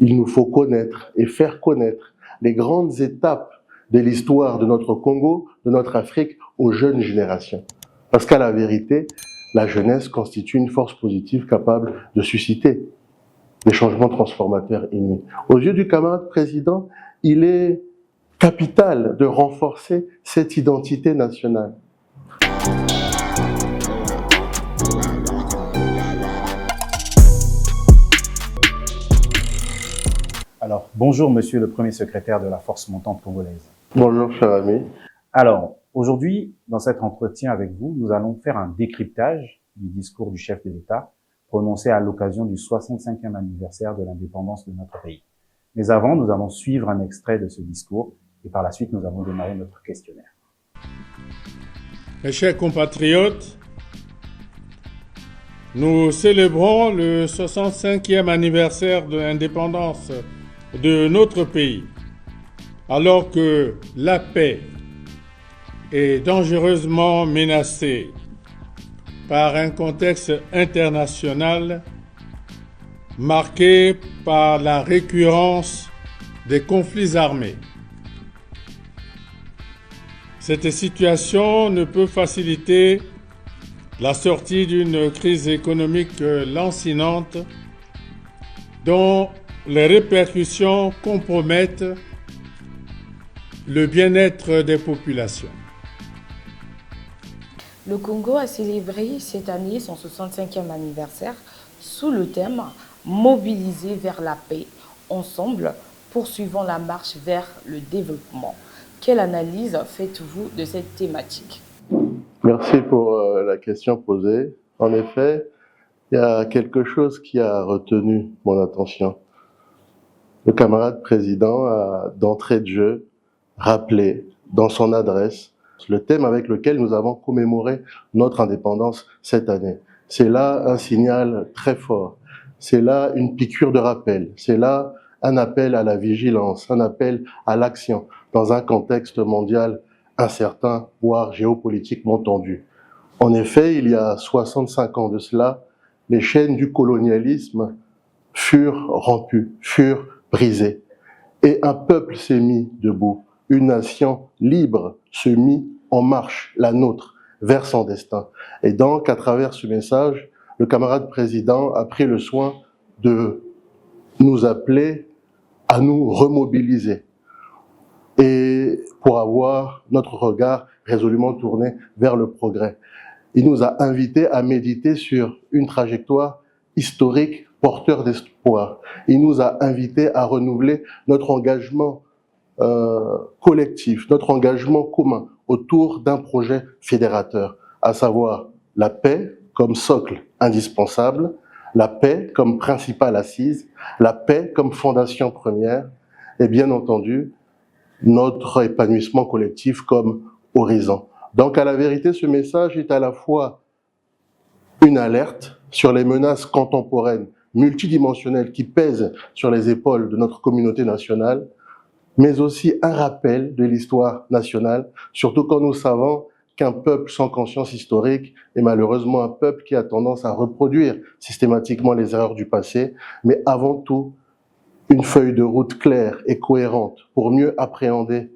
Il nous faut connaître et faire connaître les grandes étapes de l'histoire de notre Congo, de notre Afrique aux jeunes générations. Parce qu'à la vérité, la jeunesse constitue une force positive capable de susciter des changements transformateurs inouïs. Aux yeux du camarade président, il est capital de renforcer cette identité nationale. Alors, bonjour Monsieur le Premier Secrétaire de la Force montante congolaise. Bonjour cher ami. Alors, aujourd'hui, dans cet entretien avec vous, nous allons faire un décryptage du discours du chef de l'État prononcé à l'occasion du 65e anniversaire de l'indépendance de notre pays. Mais avant, nous allons suivre un extrait de ce discours et par la suite, nous allons démarrer notre questionnaire. Mes chers compatriotes, nous célébrons le 65e anniversaire de l'indépendance de notre pays, alors que la paix est dangereusement menacée par un contexte international marqué par la récurrence des conflits armés. Cette situation ne peut faciliter la sortie d'une crise économique lancinante dont les répercussions compromettent le bien-être des populations. Le Congo a célébré cette année son 65e anniversaire sous le thème « Mobiliser vers la paix, ensemble, poursuivons la marche vers le développement ». Quelle analyse faites-vous de cette thématique ? Merci pour la question posée. En effet, il y a quelque chose qui a retenu mon attention. Le camarade président a d'entrée de jeu rappelé dans son adresse le thème avec lequel nous avons commémoré notre indépendance cette année. C'est là un signal très fort, c'est là une piqûre de rappel, c'est là un appel à la vigilance, un appel à l'action dans un contexte mondial incertain, voire géopolitiquement tendu. En effet, il y a 65 ans de cela, les chaînes du colonialisme furent rompues, furent brisées. Et un peuple s'est mis debout, une nation libre se mit en marche, la nôtre, vers son destin. Et donc, à travers ce message, le camarade président a pris le soin de nous appeler à nous remobiliser et pour avoir notre regard résolument tourné vers le progrès. Il nous a invités à méditer sur une trajectoire historique porteur d'espoir. Il nous a invités à renouveler notre engagement collectif, notre engagement commun autour d'un projet fédérateur, à savoir la paix comme socle indispensable, la paix comme principale assise, la paix comme fondation première, et bien entendu, notre épanouissement collectif comme horizon. Donc, à la vérité, ce message est à la fois une alerte sur les menaces contemporaines, multidimensionnelles qui pèsent sur les épaules de notre communauté nationale, mais aussi un rappel de l'histoire nationale, surtout quand nous savons qu'un peuple sans conscience historique est malheureusement un peuple qui a tendance à reproduire systématiquement les erreurs du passé, mais avant tout, une feuille de route claire et cohérente pour mieux appréhender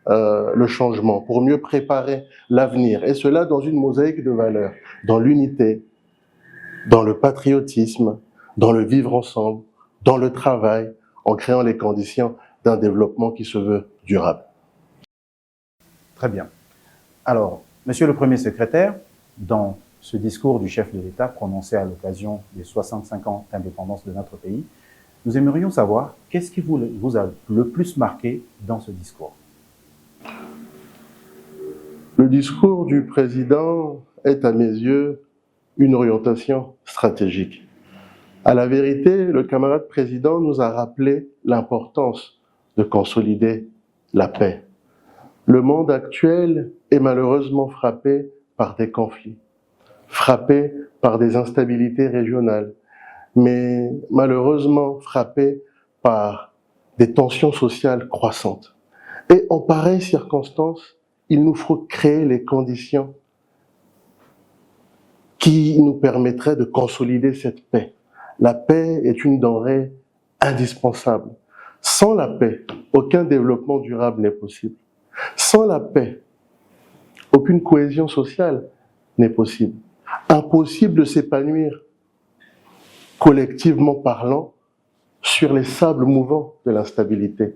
le changement, pour mieux préparer l'avenir, et cela dans une mosaïque de valeurs, dans l'unité, dans le patriotisme, dans le vivre ensemble, dans le travail, en créant les conditions d'un développement qui se veut durable. Très bien. Alors, Monsieur le Premier Secrétaire, dans ce discours du chef de l'État prononcé à l'occasion des 65 ans d'indépendance de notre pays, nous aimerions savoir qu'est-ce qui vous a le plus marqué dans ce discours. Le discours du président est à mes yeux une orientation stratégique. À la vérité, le camarade président nous a rappelé l'importance de consolider la paix. Le monde actuel est malheureusement frappé par des conflits, frappé par des instabilités régionales, mais malheureusement frappé par des tensions sociales croissantes. Et en pareille circonstance, il nous faut créer les conditions qui nous permettraient de consolider cette paix. La paix est une denrée indispensable. Sans la paix, aucun développement durable n'est possible. Sans la paix, aucune cohésion sociale n'est possible. Impossible de s'épanouir, collectivement parlant, sur les sables mouvants de l'instabilité.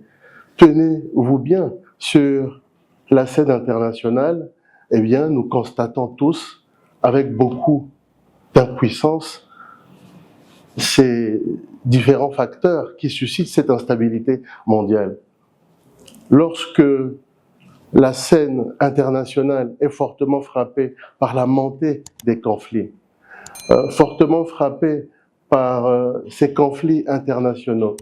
Tenez-vous bien, sur la scène internationale, eh bien, nous constatons tous, avec beaucoup d'impuissance, ces différents facteurs qui suscitent cette instabilité mondiale. Lorsque la scène internationale est fortement frappée par la montée des conflits, fortement frappée par ces conflits internationaux,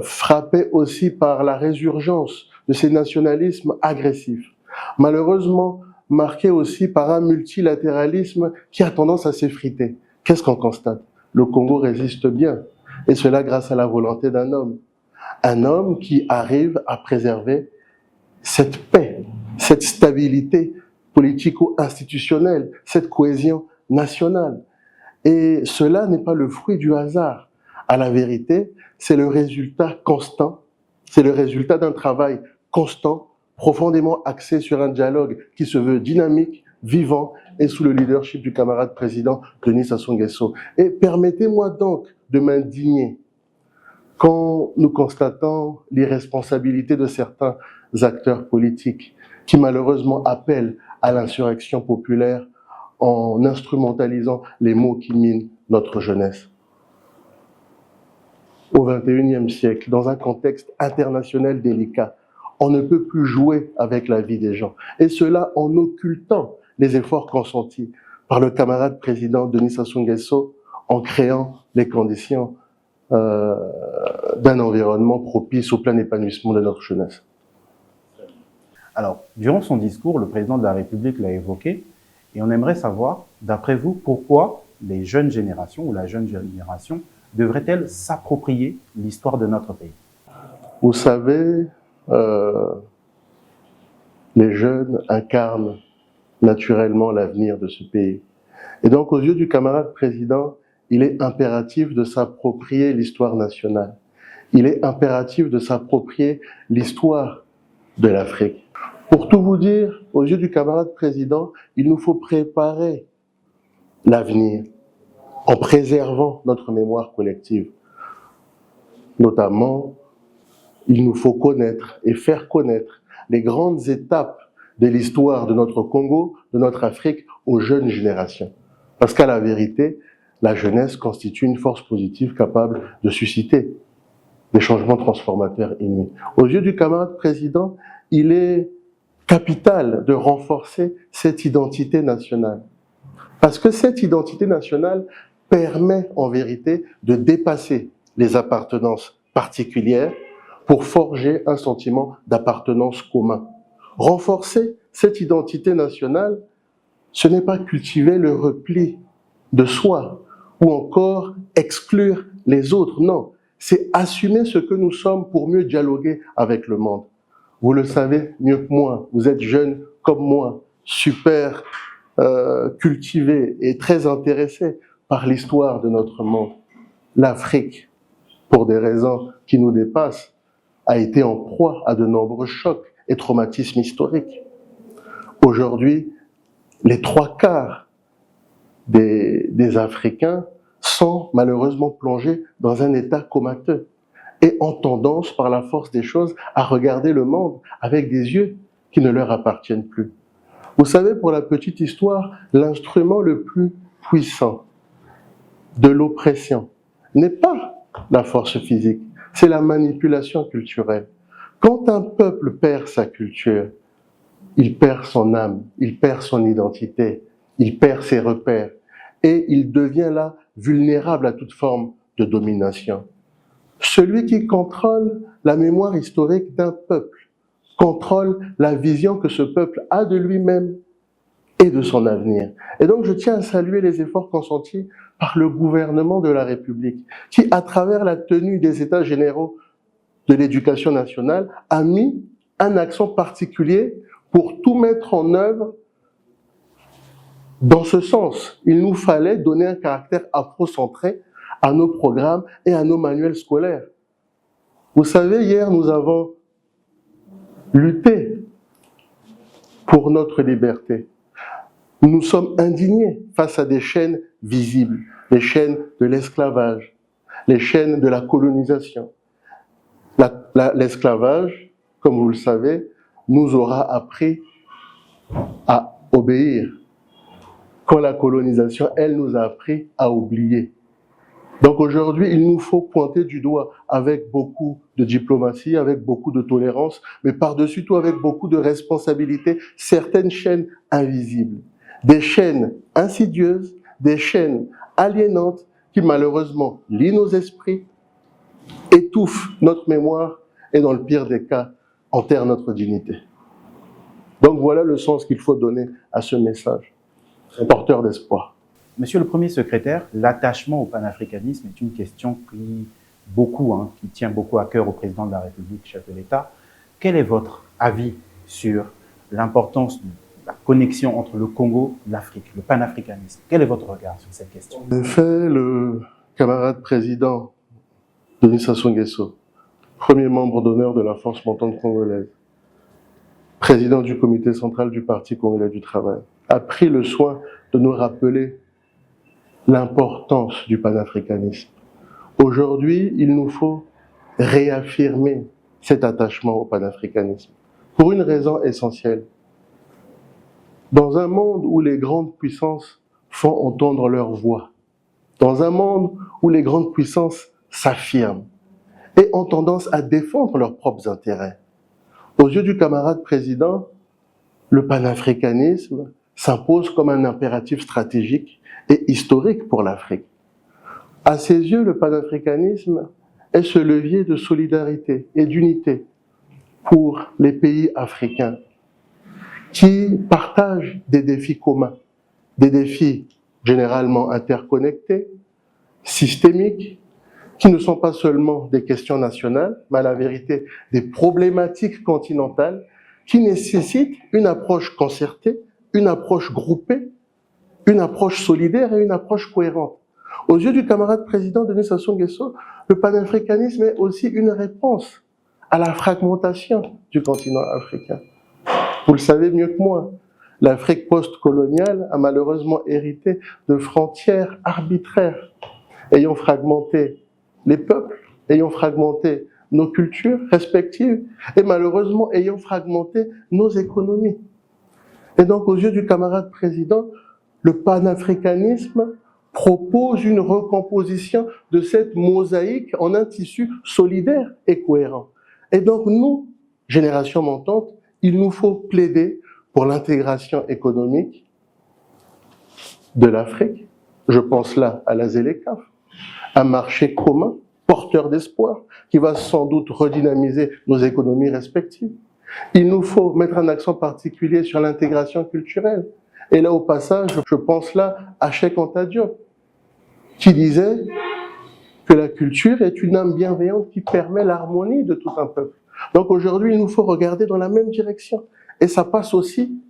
frappée aussi par la résurgence de ces nationalismes agressifs, malheureusement marquée aussi par un multilatéralisme qui a tendance à s'effriter. Qu'est-ce qu'on constate? Le Congo résiste bien, et cela grâce à la volonté d'un homme qui arrive à préserver cette paix, cette stabilité politico-institutionnelle, cette cohésion nationale. Et cela n'est pas le fruit du hasard. À la vérité, c'est le résultat constant, c'est le résultat d'un travail constant, profondément axé sur un dialogue qui se veut dynamique, vivant et sous le leadership du camarade président Denis Sassou Nguesso. Et permettez-moi donc de m'indigner quand nous constatons l'irresponsabilité de certains acteurs politiques qui malheureusement appellent à l'insurrection populaire en instrumentalisant les mots qui minent notre jeunesse. Au XXIe siècle, dans un contexte international délicat, on ne peut plus jouer avec la vie des gens. Et cela en occultant les efforts consentis par le camarade président Denis Sassou Nguesso en créant les conditions d'un environnement propice au plein épanouissement de notre jeunesse. Alors, durant son discours, le président de la République l'a évoqué, et on aimerait savoir, d'après vous, pourquoi les jeunes générations ou la jeune génération devrait-elle s'approprier l'histoire de notre pays? Vous savez, les jeunes incarnent naturellement l'avenir de ce pays. Et donc, aux yeux du camarade président, il est impératif de s'approprier l'histoire nationale. Il est impératif de s'approprier l'histoire de l'Afrique. Pour tout vous dire, aux yeux du camarade président, il nous faut préparer l'avenir en préservant notre mémoire collective. Notamment, il nous faut connaître et faire connaître les grandes étapes de l'histoire de notre Congo, de notre Afrique aux jeunes générations. Parce qu'à la vérité, la jeunesse constitue une force positive capable de susciter des changements transformateurs inouïs. Aux yeux du camarade président, il est capital de renforcer cette identité nationale. Parce que cette identité nationale permet en vérité de dépasser les appartenances particulières pour forger un sentiment d'appartenance commun. Renforcer cette identité nationale, ce n'est pas cultiver le repli de soi ou encore exclure les autres, non. C'est assumer ce que nous sommes pour mieux dialoguer avec le monde. Vous le savez mieux que moi, vous êtes jeune comme moi, super cultivé et très intéressé par l'histoire de notre monde. L'Afrique, pour des raisons qui nous dépassent, a été en proie à de nombreux chocs et traumatismes historiques. Aujourd'hui, les 3/4 des Africains sont malheureusement plongés dans un état comateux et ont tendance, par la force des choses, à regarder le monde avec des yeux qui ne leur appartiennent plus. Vous savez, pour la petite histoire, l'instrument le plus puissant de l'oppression n'est pas la force physique, c'est la manipulation culturelle. Quand un peuple perd sa culture, il perd son âme, il perd son identité, il perd ses repères et il devient là vulnérable à toute forme de domination. Celui qui contrôle la mémoire historique d'un peuple contrôle la vision que ce peuple a de lui-même et de son avenir. Et donc je tiens à saluer les efforts consentis par le gouvernement de la République qui, à travers la tenue des États généraux de l'éducation nationale, a mis un accent particulier pour tout mettre en œuvre dans ce sens. Il nous fallait donner un caractère afrocentré à nos programmes et à nos manuels scolaires. Vous savez, hier, nous avons lutté pour notre liberté. Nous nous sommes indignés face à des chaînes visibles, les chaînes de l'esclavage, les chaînes de la colonisation. L'esclavage, comme vous le savez, nous aura appris à obéir, quand la colonisation, elle, nous a appris à oublier. Donc aujourd'hui, il nous faut pointer du doigt avec beaucoup de diplomatie, avec beaucoup de tolérance, mais par-dessus tout avec beaucoup de responsabilité, certaines chaînes invisibles, des chaînes insidieuses, des chaînes aliénantes qui malheureusement lient nos esprits, étouffent notre mémoire et dans le pire des cas, enterrent notre dignité. Donc voilà le sens qu'il faut donner à ce message, porteur d'espoir. Monsieur le Premier secrétaire, l'attachement au panafricanisme est une question qui tient beaucoup à cœur au président de la République, chef de l'État. Quel est votre avis sur l'importance de la connexion entre le Congo et l'Afrique, le panafricanisme? Quel est votre regard sur cette question? En effet, le camarade président Denis Sassou Nguesso, premier membre d'honneur de la force montante congolaise, président du comité central du Parti congolais du travail, a pris le soin de nous rappeler l'importance du panafricanisme. Aujourd'hui, il nous faut réaffirmer cet attachement au panafricanisme pour une raison essentielle. Dans un monde où les grandes puissances font entendre leur voix, dans un monde où les grandes puissances s'affirment et ont tendance à défendre leurs propres intérêts, aux yeux du camarade président, le panafricanisme s'impose comme un impératif stratégique et historique pour l'Afrique. À ses yeux, le panafricanisme est ce levier de solidarité et d'unité pour les pays africains qui partagent des défis communs, des défis généralement interconnectés, systémiques, qui ne sont pas seulement des questions nationales, mais à la vérité des problématiques continentales qui nécessitent une approche concertée, une approche groupée, une approche solidaire et une approche cohérente. Aux yeux du camarade président Denis Sassou Nguesso, le panafricanisme est aussi une réponse à la fragmentation du continent africain. Vous le savez mieux que moi, l'Afrique post-coloniale a malheureusement hérité de frontières arbitraires, ayant fragmenté les peuples, ayant fragmenté nos cultures respectives et malheureusement ayant fragmenté nos économies. Et donc, aux yeux du camarade président, le panafricanisme propose une recomposition de cette mosaïque en un tissu solidaire et cohérent. Et donc, nous, génération montante, il nous faut plaider pour l'intégration économique de l'Afrique. Je pense là à la ZLECAf, un marché commun, porteur d'espoir, qui va sans doute redynamiser nos économies respectives. Il nous faut mettre un accent particulier sur l'intégration culturelle. Et là, au passage, je pense là à Cheikh Anta Diop, qui disait que la culture est une âme bienveillante qui permet l'harmonie de tout un peuple. Donc aujourd'hui, il nous faut regarder dans la même direction. Et ça passe aussi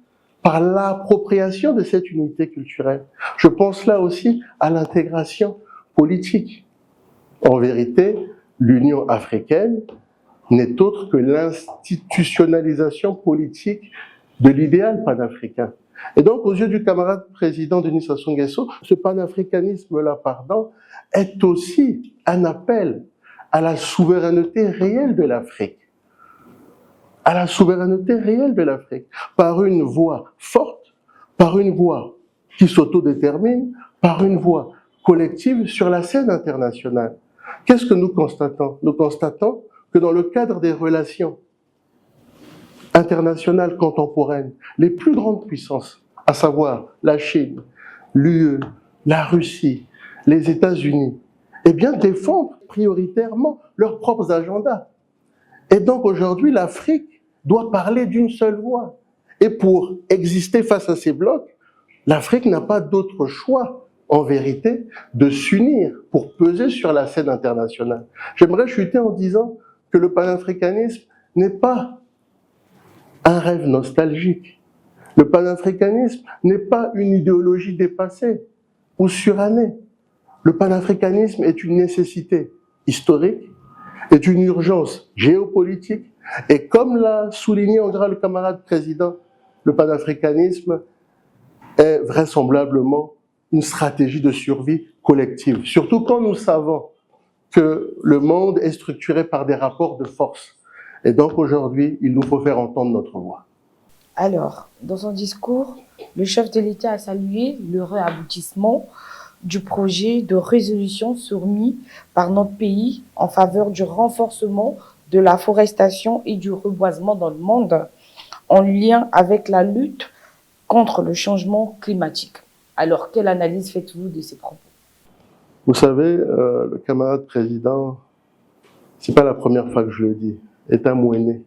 par l'appropriation de cette unité culturelle. Je pense là aussi à l'intégration politique. En vérité, l'Union africaine n'est autre que l'institutionnalisation politique de l'idéal panafricain. Et donc, aux yeux du camarade président Denis Sassou Nguesso, ce panafricanisme-là, est aussi un appel à la souveraineté réelle de l'Afrique. À la souveraineté réelle de l'Afrique, par une voix forte, par une voix qui s'autodétermine, par une voix collective sur la scène internationale. Qu'est-ce que nous constatons? Nous constatons que dans le cadre des relations internationales contemporaines, les plus grandes puissances, à savoir la Chine, l'UE, la Russie, les États-Unis, eh bien défendent prioritairement leurs propres agendas. Et donc aujourd'hui, l'Afrique doit parler d'une seule voix. Et pour exister face à ces blocs, l'Afrique n'a pas d'autre choix, en vérité, de s'unir pour peser sur la scène internationale. J'aimerais chuter en disant que le panafricanisme n'est pas un rêve nostalgique. Le panafricanisme n'est pas une idéologie dépassée ou surannée. Le panafricanisme est une nécessité historique, est une urgence géopolitique, et comme l'a souligné Andra, le camarade président, le panafricanisme est vraisemblablement une stratégie de survie collective, surtout quand nous savons que le monde est structuré par des rapports de force. Et donc aujourd'hui, il nous faut faire entendre notre voix. Alors, dans son discours, le chef de l'État a salué le réaboutissement du projet de résolution soumis par notre pays en faveur du renforcement de la forestation et du reboisement dans le monde, en lien avec la lutte contre le changement climatique. Alors, quelle analyse faites-vous de ces propos? Vous savez, le camarade président, c'est pas la première fois que je le dis, est un Mouéné.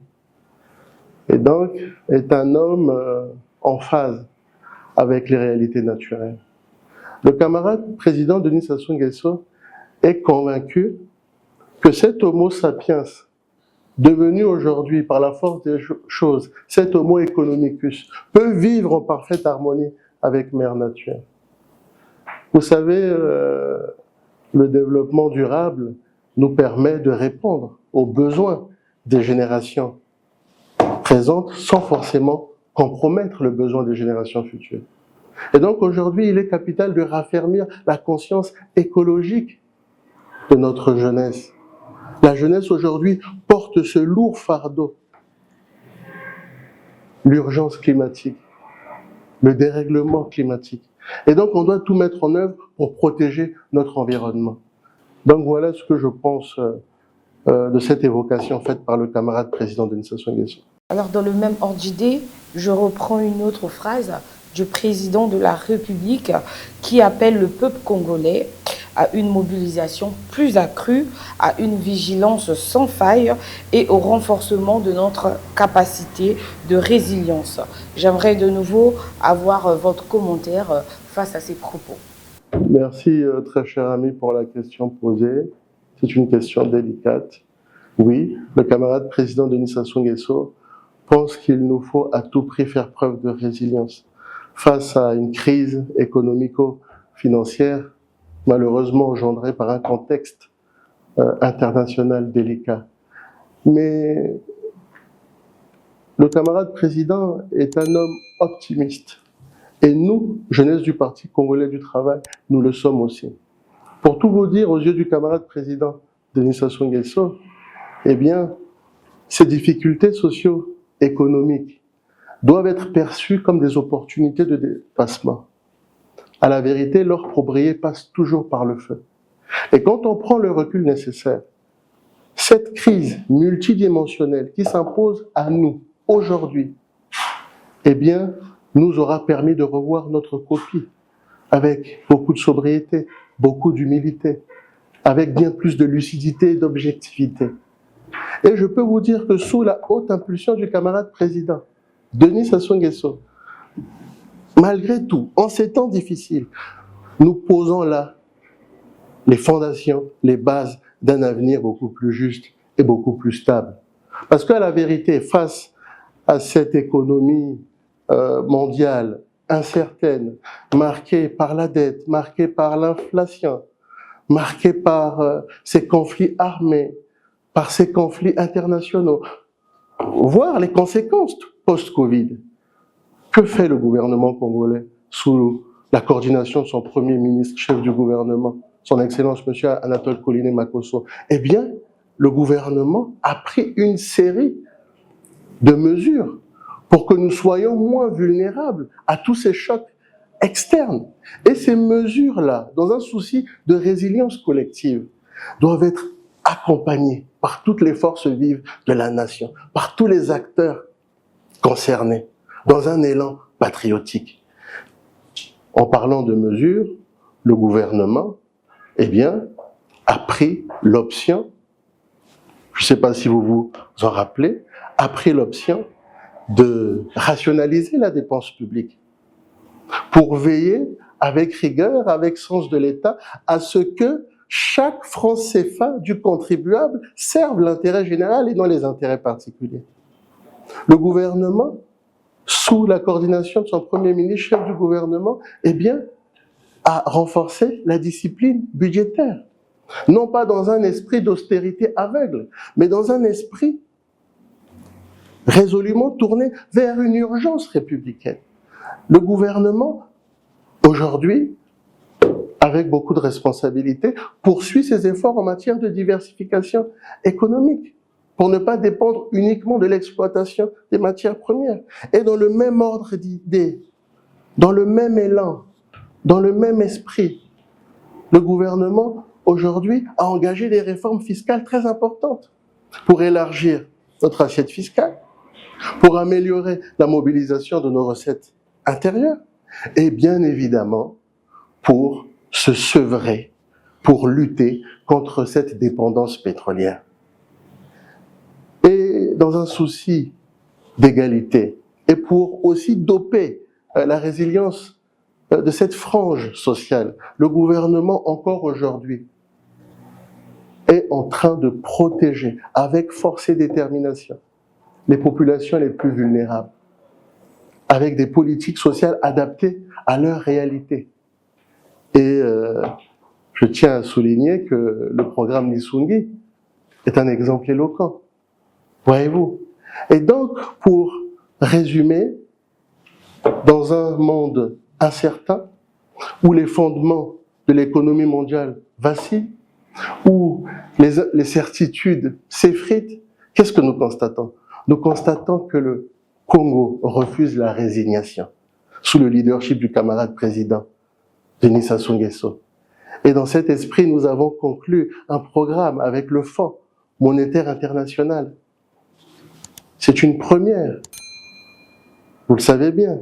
Et donc, est un homme en phase avec les réalités naturelles. Le camarade président Denis Sassou Nguesso est convaincu que cet Homo sapiens, devenu aujourd'hui par la force des choses, cet Homo economicus, peut vivre en parfaite harmonie avec Mère Nature. Vous savez, le développement durable nous permet de répondre aux besoins des générations présentes sans forcément compromettre le besoin des générations futures. Et donc aujourd'hui, il est capital de raffermir la conscience écologique de notre jeunesse. La jeunesse aujourd'hui porte ce lourd fardeau, l'urgence climatique, le dérèglement climatique. Et donc on doit tout mettre en œuvre pour protéger notre environnement. Donc voilà ce que je pense de cette évocation faite par le camarade président Denis Sassou Nguesso. Alors, dans le même ordre d'idée, je reprends une autre phrase du président de la République qui appelle le peuple congolais à une mobilisation plus accrue, à une vigilance sans faille et au renforcement de notre capacité de résilience. J'aimerais de nouveau avoir votre commentaire face à ces propos. Merci, très cher ami, pour la question posée. C'est une question délicate. Oui, le camarade président Denis Sassou Nguesso pense qu'il nous faut à tout prix faire preuve de résilience face à une crise économico-financière malheureusement engendrée par un contexte international délicat. Mais le camarade président est un homme optimiste. Et nous, jeunesse du Parti congolais du travail, nous le sommes aussi. Pour tout vous dire, aux yeux du camarade président Denis Sassou Nguesso, eh bien, ces difficultés socio-économiques doivent être perçues comme des opportunités de dépassement. À la vérité, l'or pour briller passe toujours par le feu. Et quand on prend le recul nécessaire, cette crise multidimensionnelle qui s'impose à nous aujourd'hui, eh bien, nous aura permis de revoir notre copie avec beaucoup de sobriété, beaucoup d'humilité, avec bien plus de lucidité et d'objectivité. Et je peux vous dire que sous la haute impulsion du camarade président, Denis Sassou Nguesso, malgré tout, en ces temps difficiles, nous posons là les fondations, les bases d'un avenir beaucoup plus juste et beaucoup plus stable. Parce qu'à la vérité, face à cette économie mondiale incertaine, marquée par la dette, marquée par l'inflation, marquée par ces conflits armés, par ces conflits internationaux, voire les conséquences post-Covid. Que fait le gouvernement congolais sous la coordination de son premier ministre, chef du gouvernement, son Excellence M. Anatole Koliné Makosso? Eh bien, le gouvernement a pris une série de mesures pour que nous soyons moins vulnérables à tous ces chocs externes. Et ces mesures-là, dans un souci de résilience collective, doivent être accompagnées par toutes les forces vives de la nation, par tous les acteurs concernés, dans un élan patriotique. En parlant de mesures, le gouvernement, eh bien, a pris l'option, je ne sais pas si vous vous en rappelez, a pris l'option de rationaliser la dépense publique pour veiller avec rigueur, avec sens de l'État, à ce que chaque franc CFA du contribuable serve l'intérêt général et non les intérêts particuliers. Le gouvernement, sous la coordination de son premier ministre, chef du gouvernement, eh bien, à renforcer la discipline budgétaire. Non pas dans un esprit d'austérité aveugle, mais dans un esprit résolument tourné vers une urgence républicaine. Le gouvernement, aujourd'hui, avec beaucoup de responsabilités, poursuit ses efforts en matière de diversification économique, pour ne pas dépendre uniquement de l'exploitation des matières premières. Et dans le même ordre d'idées, dans le même élan, dans le même esprit, le gouvernement, aujourd'hui, a engagé des réformes fiscales très importantes pour élargir notre assiette fiscale, pour améliorer la mobilisation de nos recettes intérieures et bien évidemment pour se sevrer, pour lutter contre cette dépendance pétrolière. Et dans un souci d'égalité et pour aussi doper la résilience de cette frange sociale, le gouvernement encore aujourd'hui est en train de protéger avec force et détermination les populations les plus vulnérables, avec des politiques sociales adaptées à leur réalité. Et je tiens à souligner que le programme Lisungi est un exemple éloquent. Voyez-vous. Et donc, pour résumer, dans un monde incertain, où les fondements de l'économie mondiale vacillent, où les certitudes s'effritent, qu'est-ce que nous constatons? Nous constatons que le Congo refuse la résignation, sous le leadership du camarade président, Denis Sassou Nguesso. Et dans cet esprit, nous avons conclu un programme avec le Fonds monétaire international. C'est une première, vous le savez bien,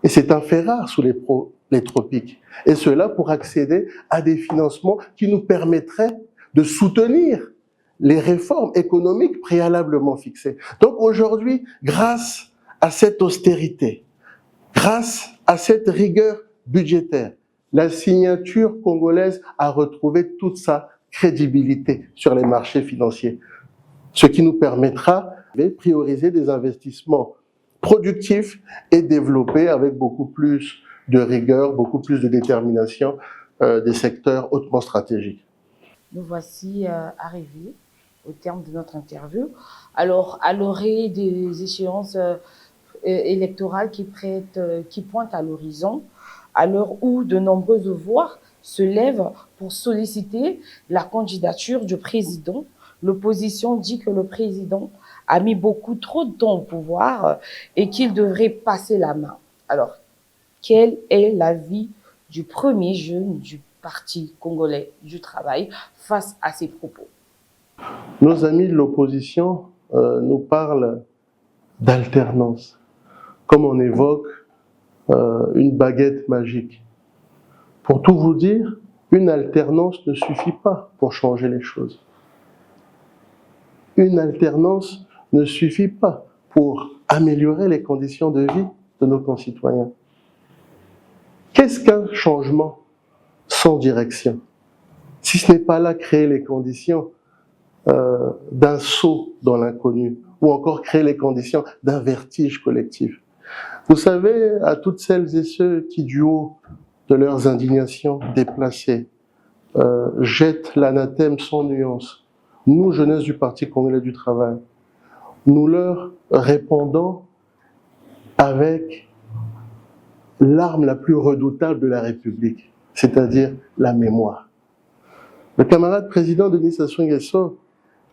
et c'est un fait rare sous les tropiques. Et cela pour accéder à des financements qui nous permettraient de soutenir les réformes économiques préalablement fixées. Donc aujourd'hui, grâce à cette austérité, grâce à cette rigueur budgétaire, la signature congolaise a retrouvé toute sa crédibilité sur les marchés financiers, ce qui nous permettra de prioriser des investissements productifs et développer avec beaucoup plus de rigueur, beaucoup plus de détermination des secteurs hautement stratégiques. Nous voici arrivés au terme de notre interview. Alors, à l'orée des échéances électorales qui pointent à l'horizon, à l'heure où de nombreuses voix se lèvent pour solliciter la candidature du président, l'opposition dit que le président a mis beaucoup trop de temps au pouvoir et qu'il devrait passer la main. Alors, quel est l'avis du premier jeune du Parti congolais du travail face à ces propos? Nos amis de l'opposition nous parlent d'alternance, comme on évoque une baguette magique. Pour tout vous dire, une alternance ne suffit pas pour changer les choses. Une alternance ne suffit pas pour améliorer les conditions de vie de nos concitoyens. Qu'est-ce qu'un changement sans direction? Si ce n'est pas là créer les conditions d'un saut dans l'inconnu, ou encore créer les conditions d'un vertige collectif. Vous savez, à toutes celles et ceux qui, du haut de leurs indignations déplacées, jettent l'anathème sans nuance, nous, jeunesse du Parti congolais du travail, nous leur répondons avec l'arme la plus redoutable de la République, c'est-à-dire la mémoire. Le camarade président Denis Sassou Nguesso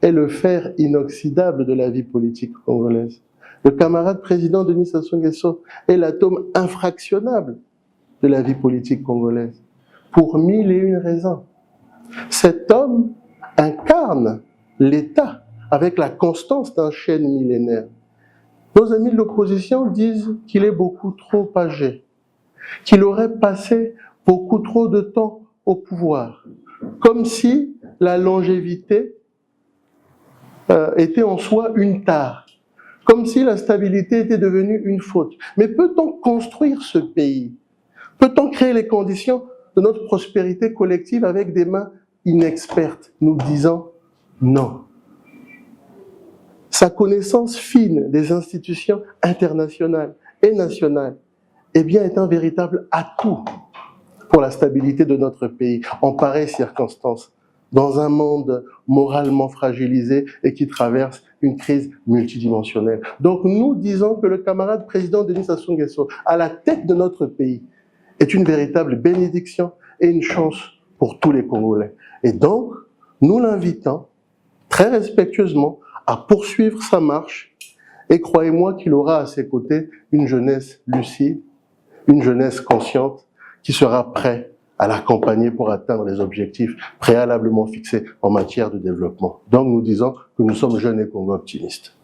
est le fer inoxydable de la vie politique congolaise. Le camarade président Denis Sassou Nguesso est l'atome infractionnable de la vie politique congolaise, pour 1001 raisons. Cet homme incarne l'État avec la constance d'un chêne millénaire. Nos amis de l'opposition disent qu'il est beaucoup trop âgé, qu'il aurait passé beaucoup trop de temps au pouvoir, comme si la longévité était en soi une tare, comme si la stabilité était devenue une faute. Mais peut-on construire ce pays? Peut-on créer les conditions de notre prospérité collective avec des mains inexpertes? Nous disons non. Sa connaissance fine des institutions internationales et nationales, eh bien, est un véritable atout pour la stabilité de notre pays en pareilles circonstances, dans un monde moralement fragilisé et qui traverse une crise multidimensionnelle. Donc nous disons que le camarade président Denis Sassou Nguesso, à la tête de notre pays, est une véritable bénédiction et une chance pour tous les Congolais. Et donc, nous l'invitons très respectueusement à poursuivre sa marche et croyez-moi qu'il aura à ses côtés une jeunesse lucide, une jeunesse consciente qui sera prête à l'accompagner pour atteindre les objectifs préalablement fixés en matière de développement. Donc nous disons que nous sommes jeunes et Congo optimistes.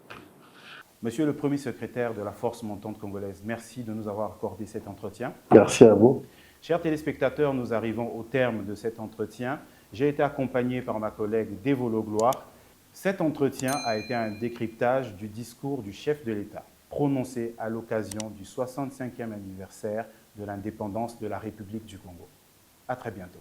Monsieur le Premier secrétaire de la Force montante congolaise, merci de nous avoir accordé cet entretien. Merci à vous. Chers téléspectateurs, nous arrivons au terme de cet entretien. J'ai été accompagné par ma collègue Dévolo Gloire. Cet entretien a été un décryptage du discours du chef de l'État, prononcé à l'occasion du 65e anniversaire de l'indépendance de la République du Congo. À très bientôt.